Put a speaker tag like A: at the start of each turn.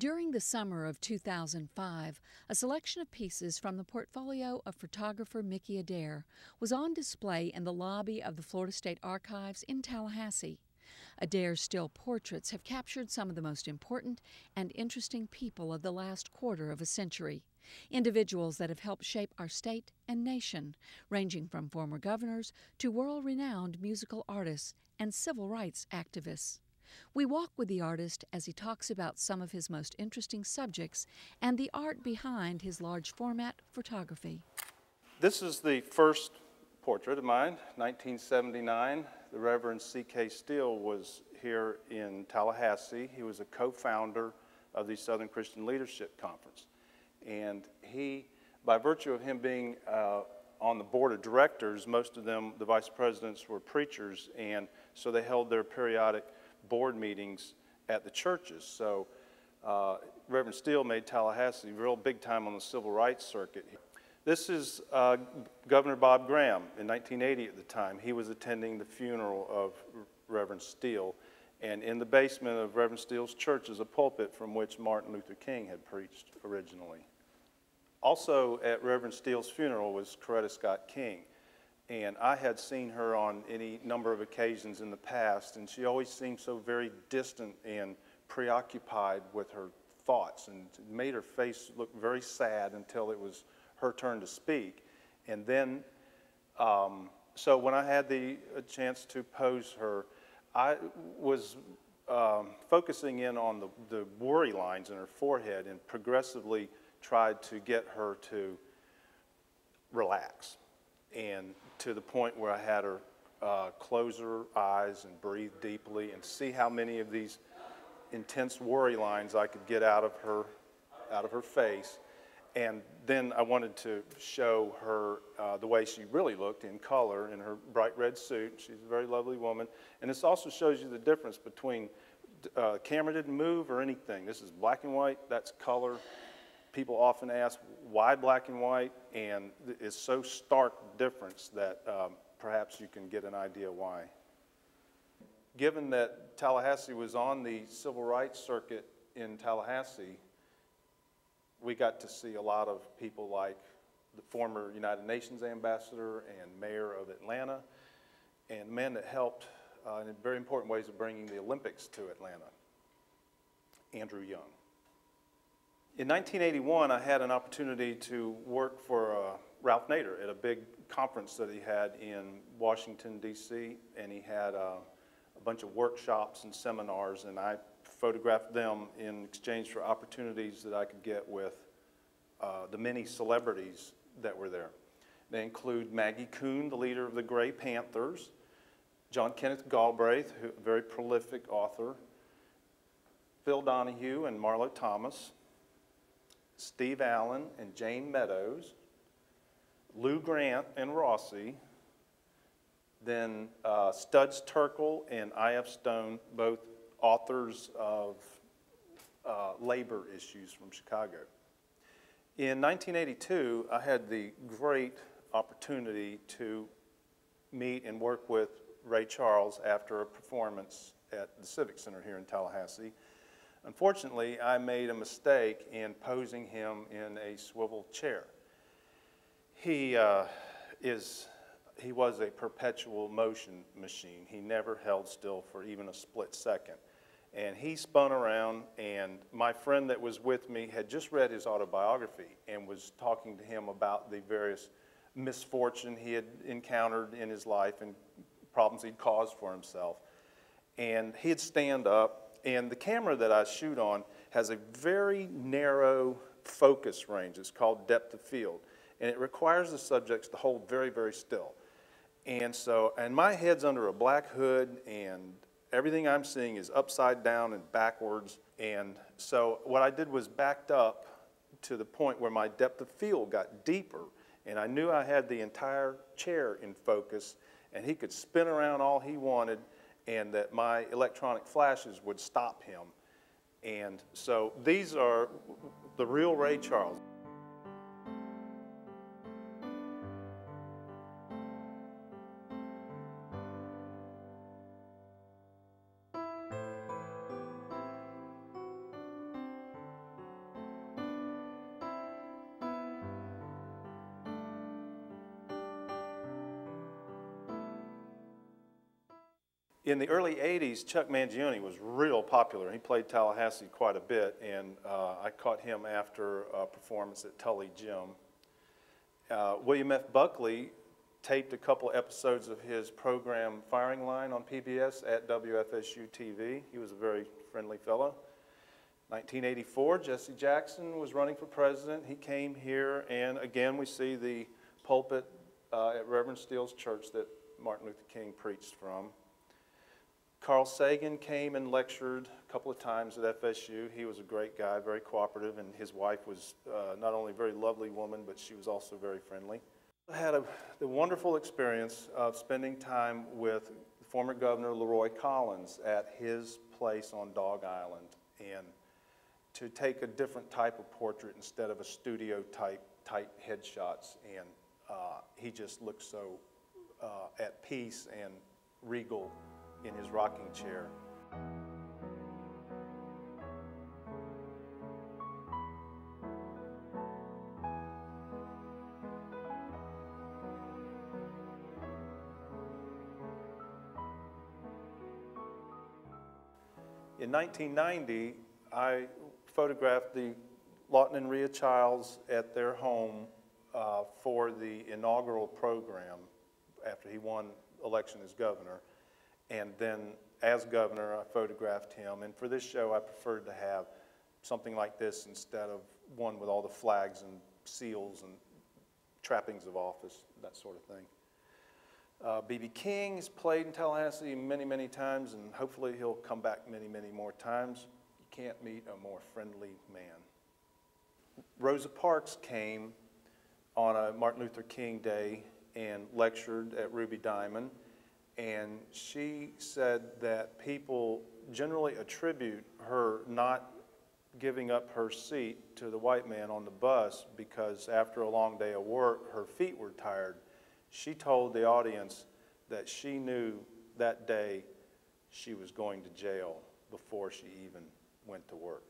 A: During the summer of 2005, a selection of pieces from the portfolio of photographer Mickey Adair was on display in the lobby of the Florida State Archives in Tallahassee. Adair's still portraits have captured some of the most important and interesting people of the last quarter of a century, individuals that have helped shape our state and nation, ranging from former governors to world-renowned musical artists and civil rights activists. We walk with the artist as he talks about some of his most interesting subjects and the art behind his large format photography.
B: This is the first portrait of mine, 1979. The Reverend C.K. Steele was here in Tallahassee. He was a co-founder of the Southern Christian Leadership Conference. And he, by virtue of him being on the board of directors, most of them, the vice presidents, were preachers, and so they held their periodic board meetings at the churches. So Reverend Steele made Tallahassee real big time on the civil rights circuit. This is Governor Bob Graham in 1980 at the time. He was attending the funeral of Reverend Steele, and in the basement of Reverend Steele's church is a pulpit from which Martin Luther King had preached originally. Also at Reverend Steele's funeral was Coretta Scott King. And I had seen her on any number of occasions in the past, and she always seemed so very distant and preoccupied with her thoughts, and it made her face look very sad until it was her turn to speak. And then, so when I had the chance to pose her, I was focusing in on the worry lines in her forehead and progressively tried to get her to relax. And to the point where I had her close her eyes and breathe deeply and see how many of these intense worry lines I could get out of her face. And then I wanted to show her the way she really looked in color in her bright red suit. She's a very lovely woman. And this also shows you the difference between camera didn't move or anything. This is black and white, that's color. People often ask, why black and white? And it's so stark difference that perhaps you can get an idea why. Given that Tallahassee was on the civil rights circuit in Tallahassee, we got to see a lot of people like the former United Nations ambassador and mayor of Atlanta, and men that helped in very important ways of bringing the Olympics to Atlanta, Andrew Young. In 1981, I had an opportunity to work for Ralph Nader at a big conference that he had in Washington, D.C., and he had a bunch of workshops and seminars, and I photographed them in exchange for opportunities that I could get with the many celebrities that were there. They include Maggie Kuhn, the leader of the Gray Panthers, John Kenneth Galbraith, a very prolific author, Phil Donahue and Marlo Thomas, Steve Allen and Jane Meadows, Lou Grant and Rossi, then Studs Terkel and I.F. Stone, both authors of labor issues from Chicago. In 1982, I had the great opportunity to meet and work with Ray Charles after a performance at the Civic Center here in Tallahassee. Unfortunately, I made a mistake in posing him in a swivel chair. He was a perpetual motion machine. He never held still for even a split second. And he spun around, and my friend that was with me had just read his autobiography and was talking to him about the various misfortune he had encountered in his life and problems he'd caused for himself. And he'd stand up, and the camera that I shoot on has a very narrow focus range. It's called depth of field, and it requires the subjects to hold very, very still. And so, and my head's under a black hood, and everything I'm seeing is upside down and backwards. And so what I did was backed up to the point where my depth of field got deeper, and I knew I had the entire chair in focus, and he could spin around all he wanted, and that my electronic flashes would stop him. And so these are the real Ray Charles. In the early 80s, Chuck Mangione was real popular. He played Tallahassee quite a bit, and I caught him after a performance at Tully Gym. William F. Buckley taped a couple episodes of his program Firing Line on PBS at WFSU TV. He was a very friendly fellow. 1984, Jesse Jackson was running for president. He came here, and again we see the pulpit at Reverend Steele's church that Martin Luther King preached from. Carl Sagan came and lectured a couple of times at FSU. He was a great guy, very cooperative, and his wife was not only a very lovely woman, but she was also very friendly. I had the wonderful experience of spending time with former Governor Leroy Collins at his place on Dog Island, and to take a different type of portrait instead of a studio type headshots, and he just looked so at peace and regal in his rocking chair. In 1990, I photographed the Lawton and Rhea Childs at their home for the inaugural program after he won election as governor. And then as governor, I photographed him. And for this show, I preferred to have something like this instead of one with all the flags and seals and trappings of office, that sort of thing. B.B. King has played in Tallahassee many, many times, and hopefully he'll come back many, many more times. You can't meet a more friendly man. Rosa Parks came on a Martin Luther King Day and lectured at Ruby Diamond. And she said that people generally attribute her not giving up her seat to the white man on the bus because after a long day of work, her feet were tired. She told the audience that she knew that day she was going to jail before she even went to work.